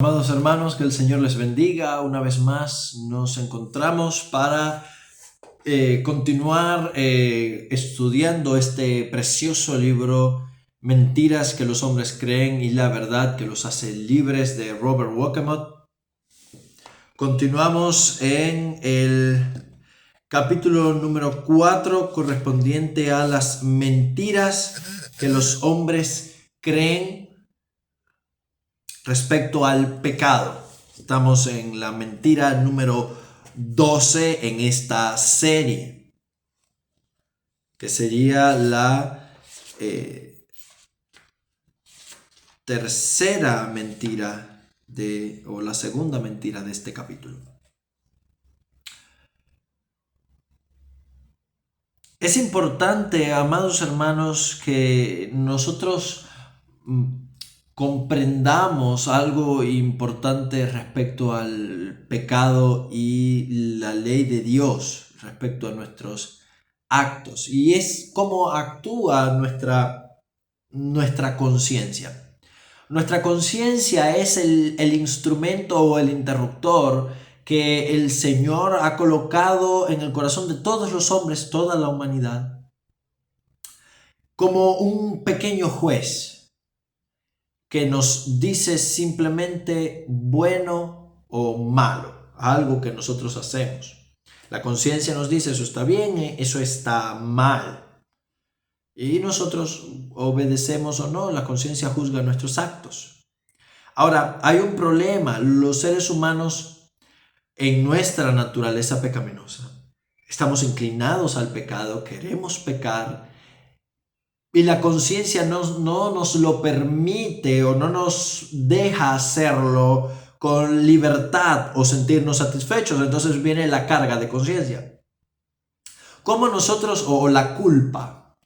Amados hermanos, que el Señor les bendiga. Una vez más nos encontramos para continuar estudiando este precioso libro, Mentiras que los hombres creen y la verdad que los hace libres, de Robert Wolcott. Continuamos en el capítulo número 4, correspondiente a las mentiras que los hombres creen respecto al pecado. Estamos en la mentira número 12 en esta serie, que sería la tercera mentira o la segunda mentira de este capítulo. Es importante, amados hermanos, que nosotros comprendamos algo importante respecto al pecado y la ley de Dios respecto a nuestros actos, y es cómo actúa nuestra conciencia. Nuestra conciencia es el instrumento o el interruptor que el Señor ha colocado en el corazón de todos los hombres, toda la humanidad, como un pequeño juez que nos dice simplemente bueno o malo, algo que nosotros hacemos. La conciencia nos dice eso está bien, eso está mal. Y nosotros obedecemos o no, la conciencia juzga nuestros actos. Ahora, hay un problema. Los seres humanos, en nuestra naturaleza pecaminosa, estamos inclinados al pecado, queremos pecar, y la conciencia no nos lo permite o no nos deja hacerlo con libertad o sentirnos satisfechos. Entonces viene la carga de conciencia. Como nosotros, o la culpa,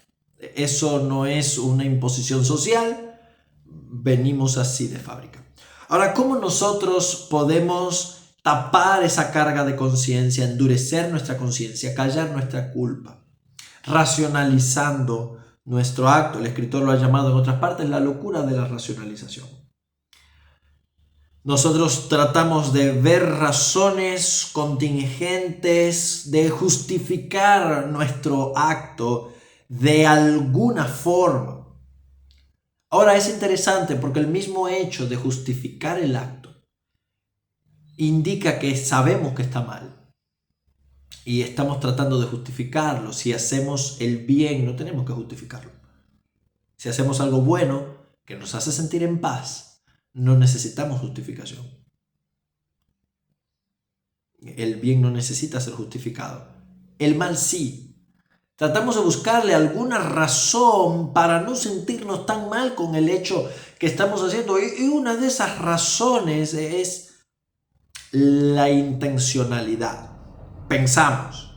eso no es una imposición social, venimos así de fábrica. Ahora, ¿cómo nosotros podemos tapar esa carga de conciencia, endurecer nuestra conciencia, callar nuestra culpa? Racionalizando nuestro acto. El escritor lo ha llamado en otras partes la locura de la racionalización. Nosotros tratamos de ver razones contingentes, de justificar nuestro acto de alguna forma. Ahora es interesante porque el mismo hecho de justificar el acto indica que sabemos que está mal y estamos tratando de justificarlo. Si hacemos el bien, no tenemos que justificarlo. Si hacemos algo bueno que nos hace sentir en paz, no necesitamos justificación. El bien no necesita ser justificado. El mal sí. Tratamos de buscarle alguna razón para no sentirnos tan mal con el hecho que estamos haciendo. Y una de esas razones es la intencionalidad. Pensamos,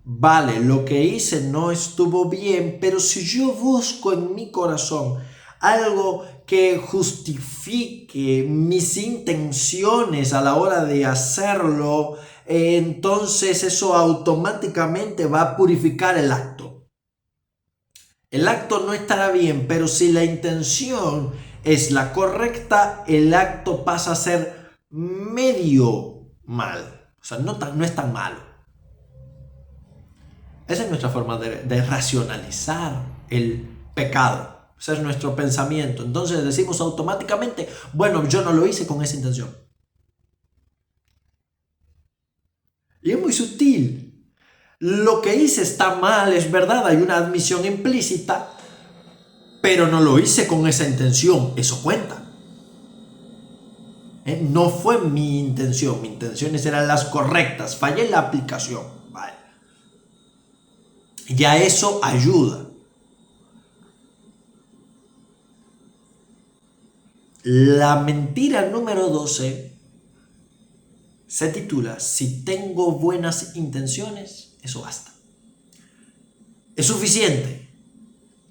vale, lo que hice no estuvo bien, pero si yo busco en mi corazón algo que justifique mis intenciones a la hora de hacerlo, entonces eso automáticamente va a purificar el acto. El acto no estará bien, pero si la intención es la correcta, el acto pasa a ser medio mal. O sea, no es tan malo. Esa es nuestra forma de racionalizar el pecado. Ese es nuestro pensamiento. Entonces decimos automáticamente, bueno, yo no lo hice con esa intención. Y es muy sutil. Lo que hice está mal, es verdad, hay una admisión implícita, pero no lo hice con esa intención. Eso cuenta. No fue mi intención. Mis intenciones eran las correctas. Fallé en la aplicación. Vale. Ya eso ayuda. La mentira número 12 se titula: si tengo buenas intenciones, eso basta. Es suficiente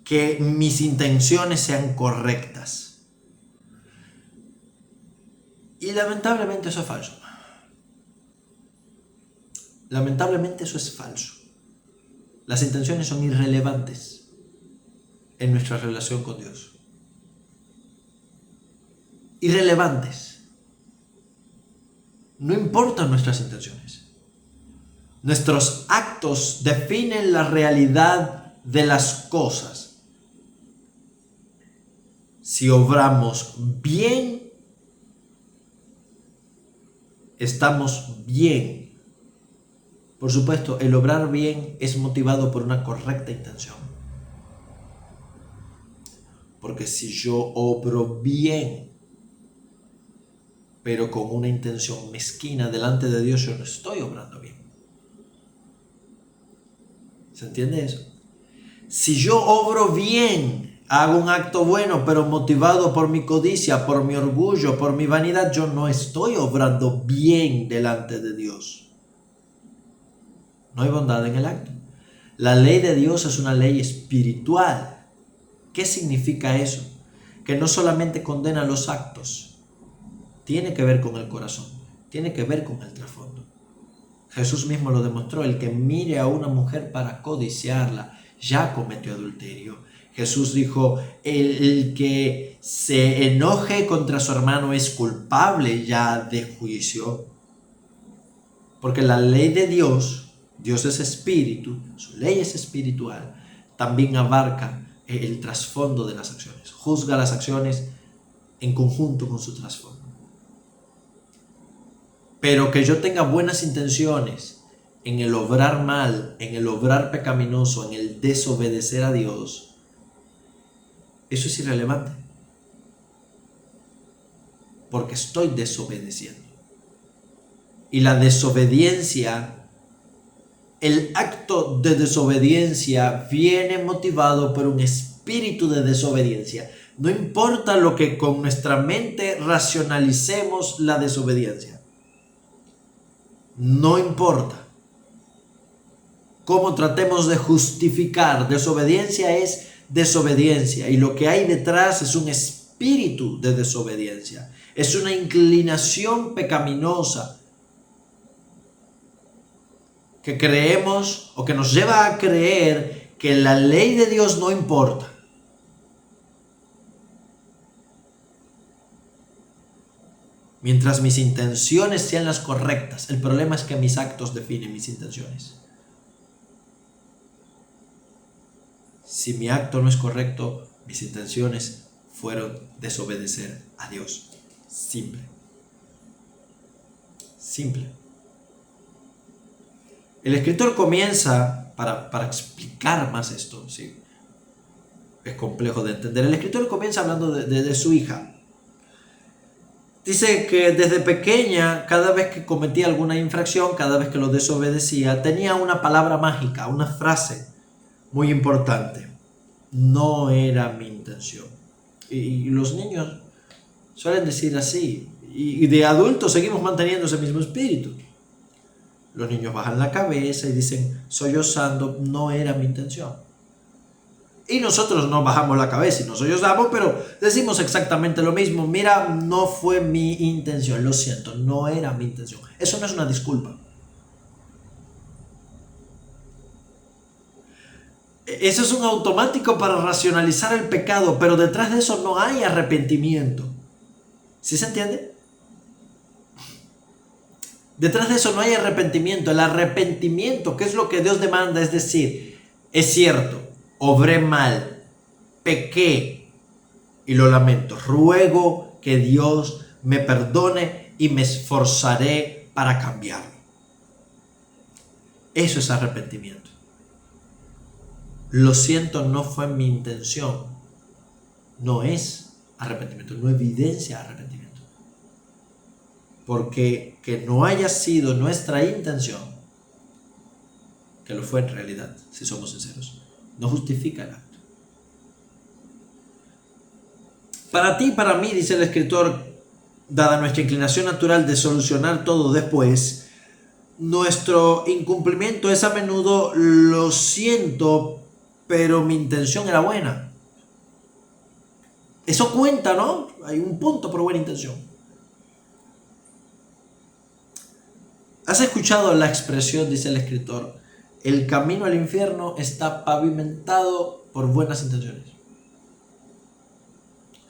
que mis intenciones sean correctas. Y lamentablemente eso es falso. Lamentablemente eso es falso. Las intenciones son irrelevantes en nuestra relación con Dios. Irrelevantes. No importan nuestras intenciones. Nuestros actos definen la realidad de las cosas. Si obramos bien, estamos bien. Por supuesto, el obrar bien es motivado por una correcta intención. Porque si yo obro bien, pero con una intención mezquina delante de Dios, yo no estoy obrando bien. ¿Se entiende eso? Si yo obro bien, hago un acto bueno, pero motivado por mi codicia, por mi orgullo, por mi vanidad, yo no estoy obrando bien delante de Dios. No hay bondad en el acto. La ley de Dios es una ley espiritual. ¿Qué significa eso? Que no solamente condena los actos, tiene que ver con el corazón, tiene que ver con el trasfondo. Jesús mismo lo demostró: el que mire a una mujer para codiciarla ya cometió adulterio. Jesús dijo: el que se enoje contra su hermano es culpable ya de juicio. Porque la ley de Dios, Dios es espíritu, su ley es espiritual, también abarca el trasfondo de las acciones, juzga las acciones en conjunto con su trasfondo. Pero que yo tenga buenas intenciones en el obrar mal, en el obrar pecaminoso, en el desobedecer a Dios, eso es irrelevante. Porque estoy desobedeciendo. Y la desobediencia, el acto de desobediencia viene motivado por un espíritu de desobediencia. No importa lo que con nuestra mente racionalicemos la desobediencia. No importa cómo tratemos de justificar, desobediencia es desobediencia, y lo que hay detrás es un espíritu de desobediencia, es una inclinación pecaminosa que creemos o que nos lleva a creer que la ley de Dios no importa. Mientras mis intenciones sean las correctas, el problema es que mis actos definen mis intenciones. Si mi acto no es correcto, mis intenciones fueron desobedecer a Dios. Simple. Simple. El escritor comienza, para explicar más esto, ¿sí? Es complejo de entender. El escritor comienza hablando de su hija. Dice que desde pequeña, cada vez que cometía alguna infracción, cada vez que lo desobedecía, tenía una palabra mágica, una frase muy importante: no era mi intención. Y los niños suelen decir así, y de adultos seguimos manteniendo ese mismo espíritu. Los niños bajan la cabeza y dicen, sollozando, no era mi intención. Y nosotros no bajamos la cabeza y no sollozamos, pero decimos exactamente lo mismo: mira, no fue mi intención, lo siento, no era mi intención. Eso no es una disculpa. Eso es un automático para racionalizar el pecado, pero detrás de eso no hay arrepentimiento. ¿Sí se entiende? Detrás de eso no hay arrepentimiento. El arrepentimiento, ¿qué es lo que Dios demanda? Es decir, es cierto, obré mal, pequé y lo lamento. Ruego que Dios me perdone y me esforzaré para cambiarlo. Eso es arrepentimiento. Lo siento, no fue mi intención. No es arrepentimiento, no evidencia arrepentimiento. Porque que no haya sido nuestra intención, que lo fue en realidad, si somos sinceros, no justifica el acto. Para ti y para mí, dice el escritor, dada nuestra inclinación natural de solucionar todo después, nuestro incumplimiento es a menudo lo siento, pero mi intención era buena. Eso cuenta, ¿no? Hay un punto por buena intención. ¿Has escuchado la expresión, dice el escritor, el camino al infierno está pavimentado por buenas intenciones?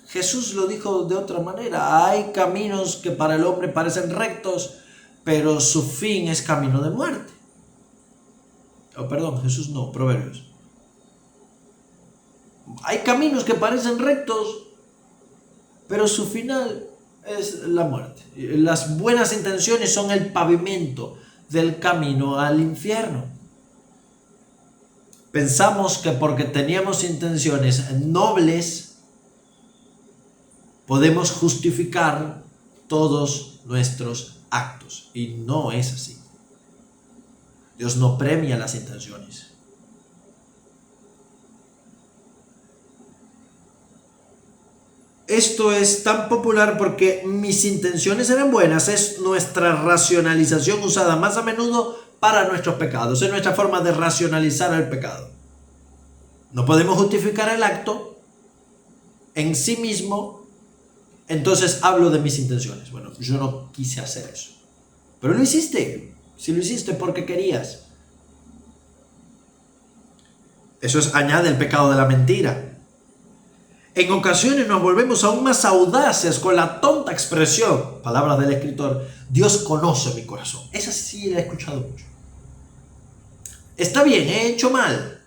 Jesús lo dijo de otra manera: hay caminos que para el hombre parecen rectos, pero su fin es camino de muerte. Oh, perdón, Jesús no, Proverbios. Hay caminos que parecen rectos, pero su final es la muerte. Las buenas intenciones son el pavimento del camino al infierno. Pensamos que porque teníamos intenciones nobles, podemos justificar todos nuestros actos. Y no es así. Dios no premia las intenciones. Esto es tan popular porque mis intenciones eran buenas. Es nuestra racionalización usada más a menudo para nuestros pecados. Es nuestra forma de racionalizar el pecado. No podemos justificar el acto en sí mismo. Entonces hablo de mis intenciones. Bueno, yo no quise hacer eso. Pero lo hiciste. Si lo hiciste porque querías. Eso añade el pecado de la mentira. En ocasiones nos volvemos aún más audaces con la tonta expresión, palabras del escritor, Dios conoce mi corazón. Esa sí la he escuchado mucho. Está bien, he hecho mal.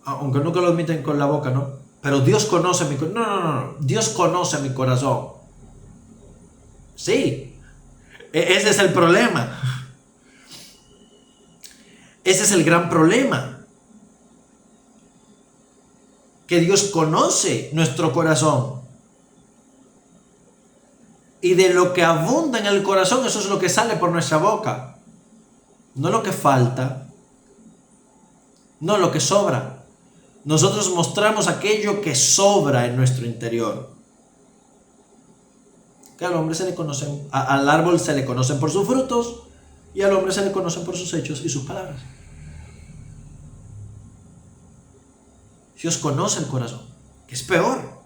Aunque nunca lo admiten con la boca, ¿no? Pero Dios conoce mi corazón. No. Dios conoce mi corazón. Sí. Ese es el problema. Ese es el gran problema. Que Dios conoce nuestro corazón. Y de lo que abunda en el corazón, eso es lo que sale por nuestra boca. No lo que falta. No lo que sobra. Nosotros mostramos aquello que sobra en nuestro interior. Que al hombre se le conocen, al árbol se le conocen por sus frutos, y al hombre se le conocen por sus hechos y sus palabras. Dios conoce el corazón, que es peor.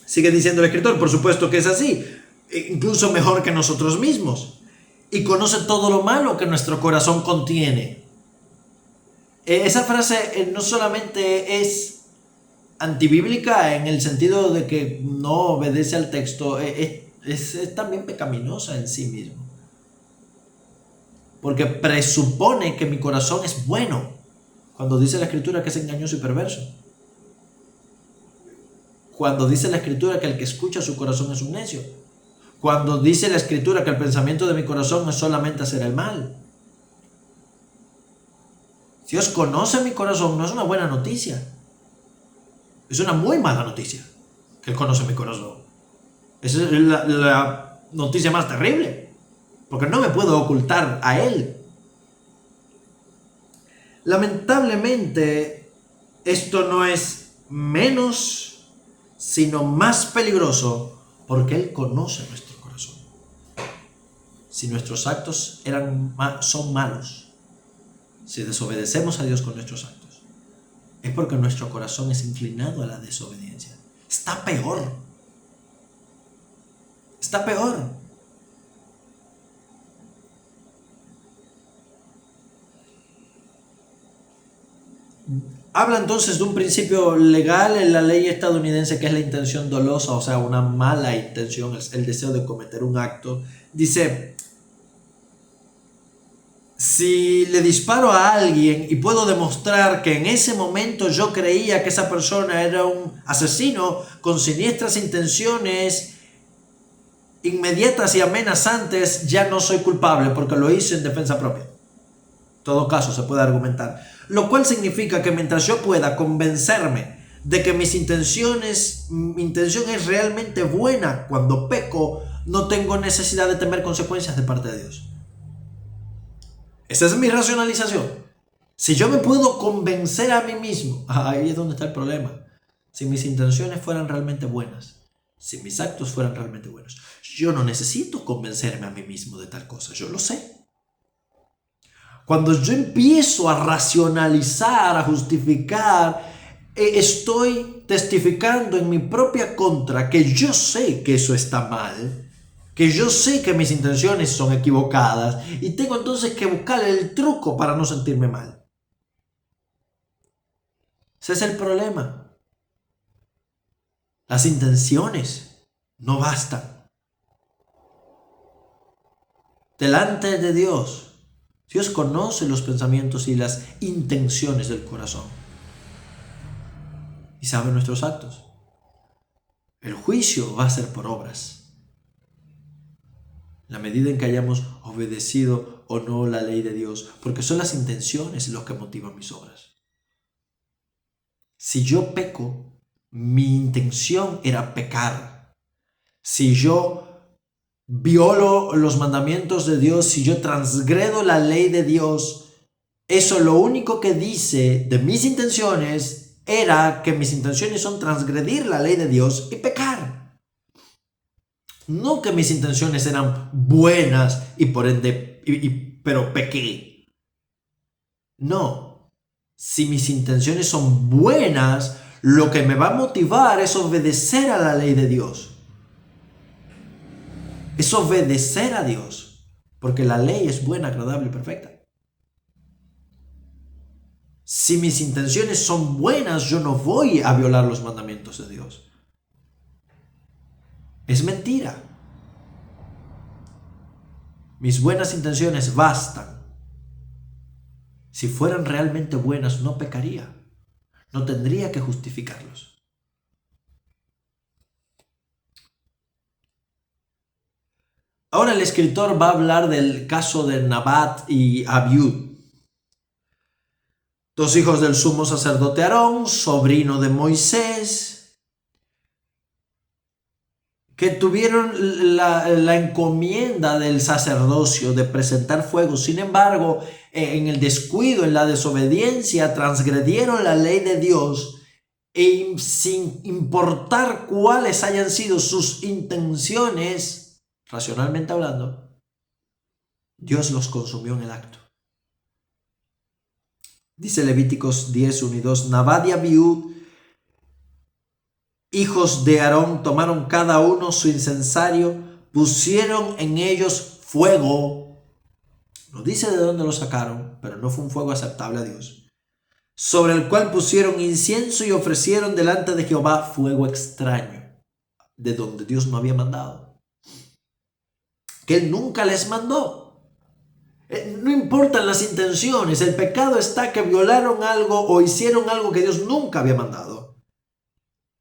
Sigue diciendo el escritor, por supuesto que es así, incluso mejor que nosotros mismos. Y conoce todo lo malo que nuestro corazón contiene. Esa frase no solamente es antibíblica en el sentido de que no obedece al texto, es también pecaminosa en sí mismo. Porque presupone que mi corazón es bueno. Cuando dice la escritura que es engañoso y perverso. Cuando dice la escritura que el que escucha su corazón es un necio. Cuando dice la escritura que el pensamiento de mi corazón es solamente hacer el mal. Dios conoce mi corazón, no es una buena noticia. Es una muy mala noticia que Él conoce mi corazón. Esa es la noticia más terrible. Porque no me puedo ocultar a Él. Lamentablemente, esto no es menos, sino más peligroso, porque Él conoce nuestro corazón. Si nuestros actos son malos, si desobedecemos a Dios con nuestros actos, es porque nuestro corazón es inclinado a la desobediencia. Está peor. Está peor. Habla entonces de un principio legal en la ley estadounidense que es la intención dolosa, o sea, una mala intención, el deseo de cometer un acto. Dice, si le disparo a alguien y puedo demostrar que en ese momento yo creía que esa persona era un asesino con siniestras intenciones inmediatas y amenazantes, ya no soy culpable porque lo hice en defensa propia. En todo caso se puede argumentar. Lo cual significa que mientras yo pueda convencerme de que mi intención es realmente buena cuando peco, no tengo necesidad de temer consecuencias de parte de Dios. Esa es mi racionalización. Si yo me puedo convencer a mí mismo, ahí es donde está el problema. Si mis intenciones fueran realmente buenas, si mis actos fueran realmente buenos, yo no necesito convencerme a mí mismo de tal cosa, yo lo sé. Cuando yo empiezo a racionalizar, a justificar, estoy testificando en mi propia contra que yo sé que eso está mal, que yo sé que mis intenciones son equivocadas y tengo entonces que buscar el truco para no sentirme mal. Ese es el problema. Las intenciones no bastan. delante de Dios. Dios conoce los pensamientos y las intenciones del corazón y sabe nuestros actos. El juicio va a ser por obras. La medida en que hayamos obedecido o no la ley de Dios, porque son las intenciones los que motivan mis obras. Si yo peco, mi intención era pecar. Si yo violo los mandamientos de Dios, si yo transgredo la ley de Dios, eso lo único que dice de mis intenciones era que mis intenciones son transgredir la ley de Dios y pecar. No que mis intenciones eran buenas y por ende, pero pequé. No. Si mis intenciones son buenas, lo que me va a motivar es obedecer a la ley de Dios. Es obedecer a Dios, porque la ley es buena, agradable y perfecta. Si mis intenciones son buenas, yo no voy a violar los mandamientos de Dios. Es mentira. Mis buenas intenciones bastan. Si fueran realmente buenas, no pecaría. No tendría que justificarlos. Ahora el escritor va a hablar del caso de Nabat y Abiud, dos hijos del sumo sacerdote Aarón, sobrino de Moisés, que tuvieron la encomienda del sacerdocio de presentar fuego. Sin embargo, en el descuido, en la desobediencia, transgredieron la ley de Dios e sin importar cuáles hayan sido sus intenciones, racionalmente hablando, Dios los consumió en el acto. Dice Levíticos 10, 1 y 2, Nabat y Abiud, hijos de Aarón, tomaron cada uno su incensario, pusieron en ellos fuego. No dice de dónde lo sacaron, pero no fue un fuego aceptable a Dios. Sobre el cual pusieron incienso y ofrecieron delante de Jehová fuego extraño, de donde Dios no había mandado, que Él nunca les mandó. No importan las intenciones, el pecado está que violaron algo o hicieron algo que Dios nunca había mandado.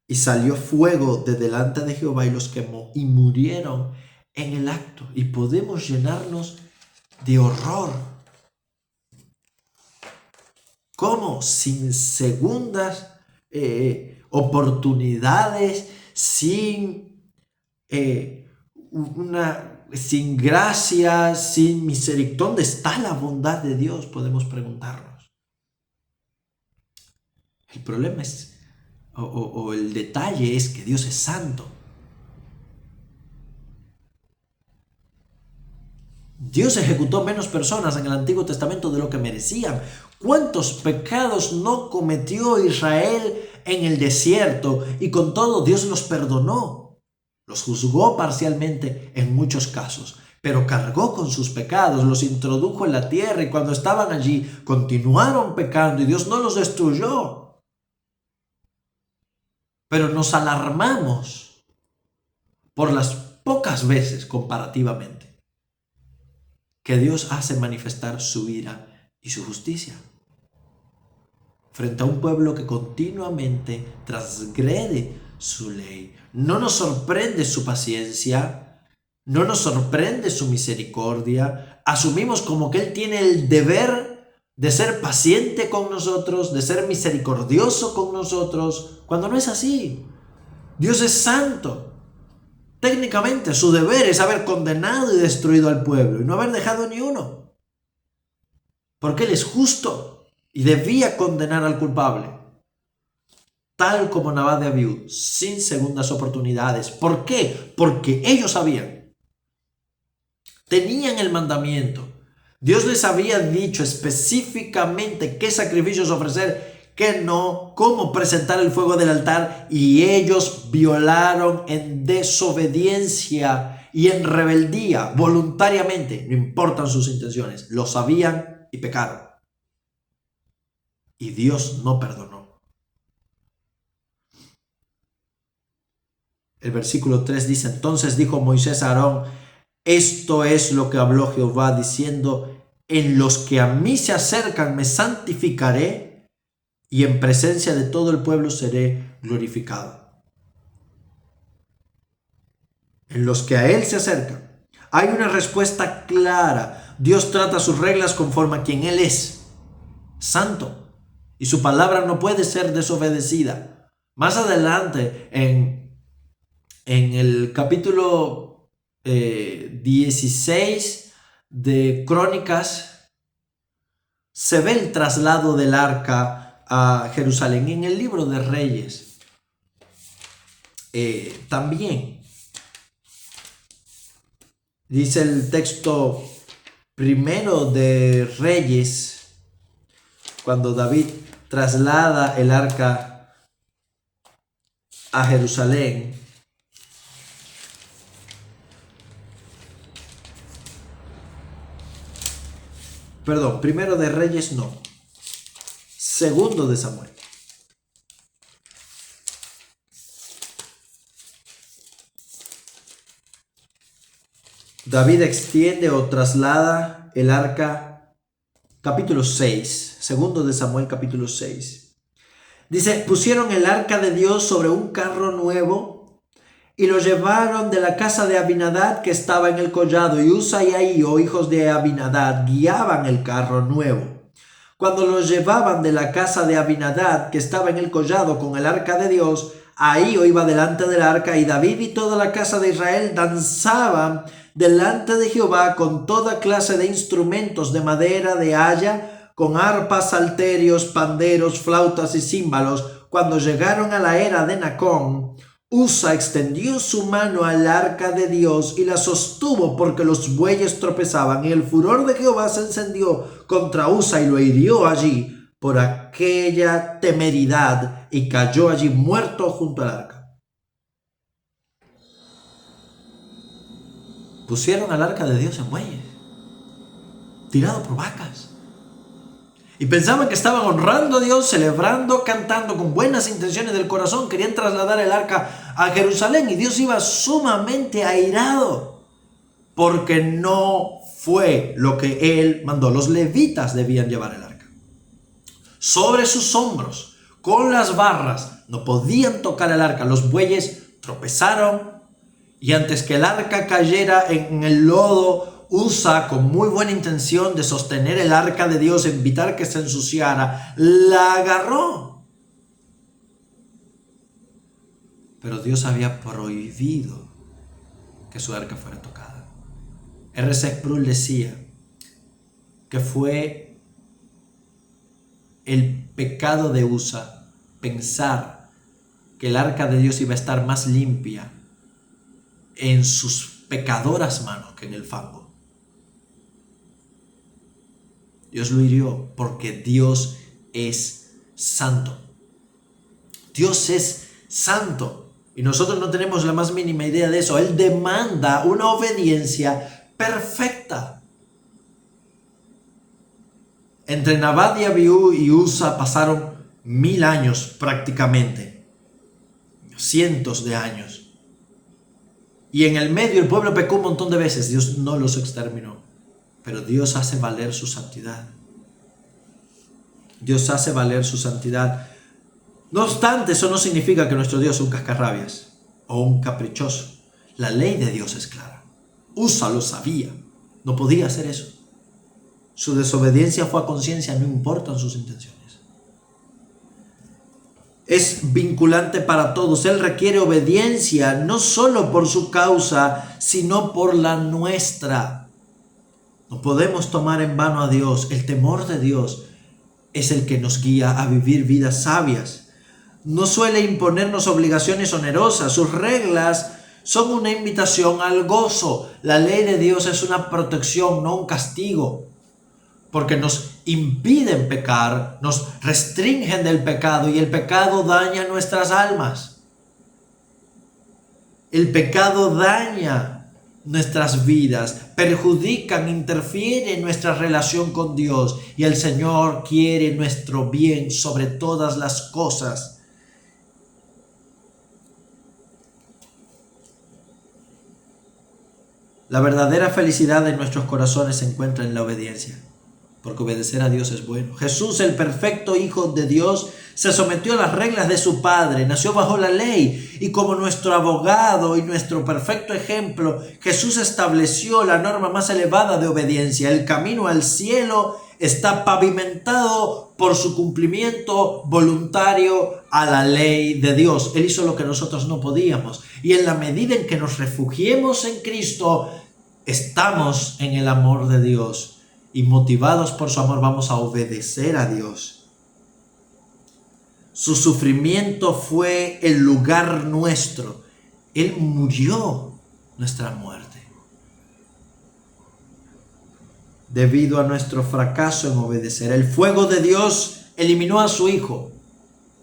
Y salió fuego de delante de Jehová y los quemó y murieron en el acto. Y podemos llenarnos de horror. ¿Cómo? Sin segundas oportunidades, sin gracia, sin misericordia. ¿Dónde está la bondad de Dios? Podemos preguntarnos. El problema es, o el detalle es que Dios es santo. Dios ejecutó menos personas en el Antiguo Testamento de lo que merecían. ¿Cuántos pecados no cometió Israel en el desierto? Y con todo Dios los perdonó. Los juzgó parcialmente en muchos casos, pero cargó con sus pecados, los introdujo en la tierra y cuando estaban allí continuaron pecando y Dios no los destruyó. Pero nos alarmamos por las pocas veces comparativamente que Dios hace manifestar su ira y su justicia frente a un pueblo que continuamente transgrede su ley. No nos sorprende su paciencia, no nos sorprende su misericordia. Asumimos como que Él tiene el deber de ser paciente con nosotros, de ser misericordioso con nosotros, cuando no es así. Dios es santo. Técnicamente su deber es haber condenado y destruido al pueblo y no haber dejado ni uno. Porque Él es justo y debía condenar al culpable. Tal como Nabat de Abiud, sin segundas oportunidades. ¿Por qué? Porque ellos sabían. Tenían el mandamiento. Dios les había dicho específicamente qué sacrificios ofrecer, que no, cómo presentar el fuego del altar, y ellos violaron en desobediencia y en rebeldía, voluntariamente, no importan sus intenciones, lo sabían y pecaron. Y Dios no perdonó. El versículo 3 dice, entonces dijo Moisés a Aarón, Esto es lo que habló Jehová, diciendo: en los que a mí se acercan me santificaré, y en presencia de todo el pueblo seré glorificado. En los que a Él se acercan. Hay una respuesta clara. Dios trata sus reglas conforme a quien Él es, santo, y su palabra no puede ser desobedecida. Más adelante, en el capítulo 16 de Crónicas, se ve el traslado del arca a Jerusalén. En el libro de Reyes también dice el texto primero de Reyes, cuando David traslada el arca a Jerusalén. Perdón, primero de Reyes no. Segundo de Samuel. David extiende o traslada el arca, capítulo 6, segundo de Samuel, capítulo 6. Dice: pusieron el arca de Dios sobre un carro nuevo y lo llevaron de la casa de Abinadab que estaba en el collado, y Usa y Ahío, hijos de Abinadab, guiaban el carro nuevo. Cuando lo llevaban de la casa de Abinadab que estaba en el collado con el arca de Dios, Ahío iba delante del arca, y David y toda la casa de Israel danzaban delante de Jehová con toda clase de instrumentos de madera, de haya, con arpas, salterios, panderos, flautas y címbalos. Cuando llegaron a la era de Nacón, Usa extendió su mano al arca de Dios y la sostuvo porque los bueyes tropezaban, y el furor de Jehová se encendió contra Usa y lo hirió allí por aquella temeridad, y cayó allí muerto junto al arca. Pusieron al arca de Dios en bueyes, tirado por vacas. Y pensaban que estaban honrando a Dios, celebrando, cantando, con buenas intenciones del corazón. Querían trasladar el arca a Jerusalén, y Dios iba sumamente airado porque no fue lo que Él mandó. Los levitas debían llevar el arca sobre sus hombros, con las barras. No podían tocar el arca. Los bueyes tropezaron, y antes que el arca cayera en el lodo, Usa, con muy buena intención de sostener el arca de Dios, evitar que se ensuciara, la agarró. Pero Dios había prohibido que su arca fuera tocada. R.C. Sproul decía que fue el pecado de Usa pensar que el arca de Dios iba a estar más limpia en sus pecadoras manos que en el fango. Dios lo hirió porque Dios es santo. Dios es santo y nosotros no tenemos la más mínima idea de eso. Él demanda una obediencia perfecta. Entre Nabad y Abiú y Usa pasaron 1000 años prácticamente, cientos de años. Y en el medio el pueblo pecó un montón de veces. Dios no los exterminó, pero Dios hace valer su santidad. Dios hace valer su santidad. No obstante, eso no significa que nuestro Dios es un cascarrabias o un caprichoso. La ley de Dios es clara. Usa lo sabía. No podía hacer eso. Su desobediencia fue a conciencia, no importan sus intenciones. Es vinculante para todos. Él requiere obediencia, no solo por su causa, sino por la nuestra. No podemos tomar en vano a Dios. El temor de Dios es el que nos guía a vivir vidas sabias. No suele imponernos obligaciones onerosas. Sus reglas son una invitación al gozo. La ley de Dios es una protección, no un castigo, porque nos impiden pecar, nos restringen del pecado, y el pecado daña nuestras almas. El pecado daña nuestras vidas, perjudican, interfiere en nuestra relación con Dios, y el Señor quiere nuestro bien sobre todas las cosas. La verdadera felicidad de nuestros corazones se encuentra en la obediencia, porque obedecer a Dios es bueno. Jesús, el perfecto Hijo de Dios, se sometió a las reglas de su Padre, nació bajo la ley, y como nuestro abogado y nuestro perfecto ejemplo, Jesús estableció la norma más elevada de obediencia. El camino al cielo está pavimentado por su cumplimiento voluntario a la ley de Dios. Él hizo lo que nosotros no podíamos, y en la medida en que nos refugiemos en Cristo, estamos en el amor de Dios. Y motivados por su amor vamos a obedecer a Dios. Su sufrimiento fue el lugar nuestro. Él murió nuestra muerte. Debido a nuestro fracaso en obedecer, el fuego de Dios eliminó a su Hijo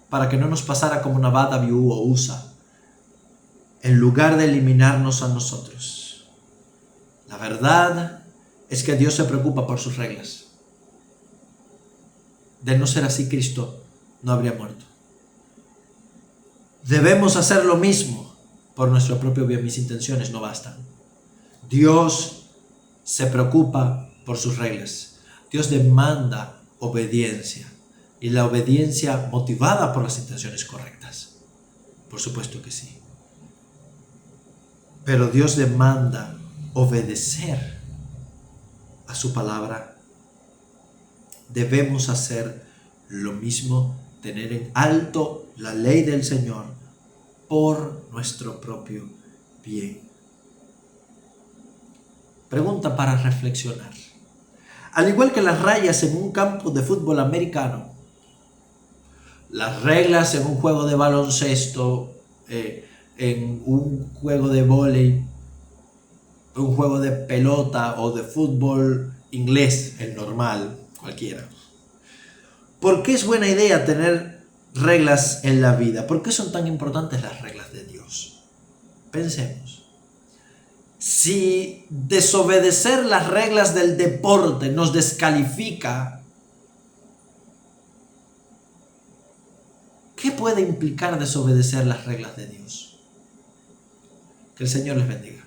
para que no nos pasara como Nabal, Abiú o Usa, en lugar de eliminarnos a nosotros. La verdad es que Dios se preocupa por sus reglas. De no ser así, Cristo no habría muerto. Debemos hacer lo mismo por nuestro propio bien. Mis intenciones no bastan. Dios se preocupa por sus reglas. Dios demanda obediencia, y la obediencia motivada por las intenciones correctas. Por supuesto que sí. Pero Dios demanda obedecer a su palabra. Debemos hacer lo mismo, tener en alto la ley del Señor por nuestro propio bien. Pregunta para reflexionar. Al igual que las rayas en un campo de fútbol americano, las reglas en un juego de baloncesto, en un juego de vóley, un juego de pelota o de fútbol inglés, el normal, cualquiera. ¿Por qué es buena idea tener reglas en la vida? ¿Por qué son tan importantes las reglas de Dios? Pensemos. Si desobedecer las reglas del deporte nos descalifica, ¿qué puede implicar desobedecer las reglas de Dios? Que el Señor les bendiga.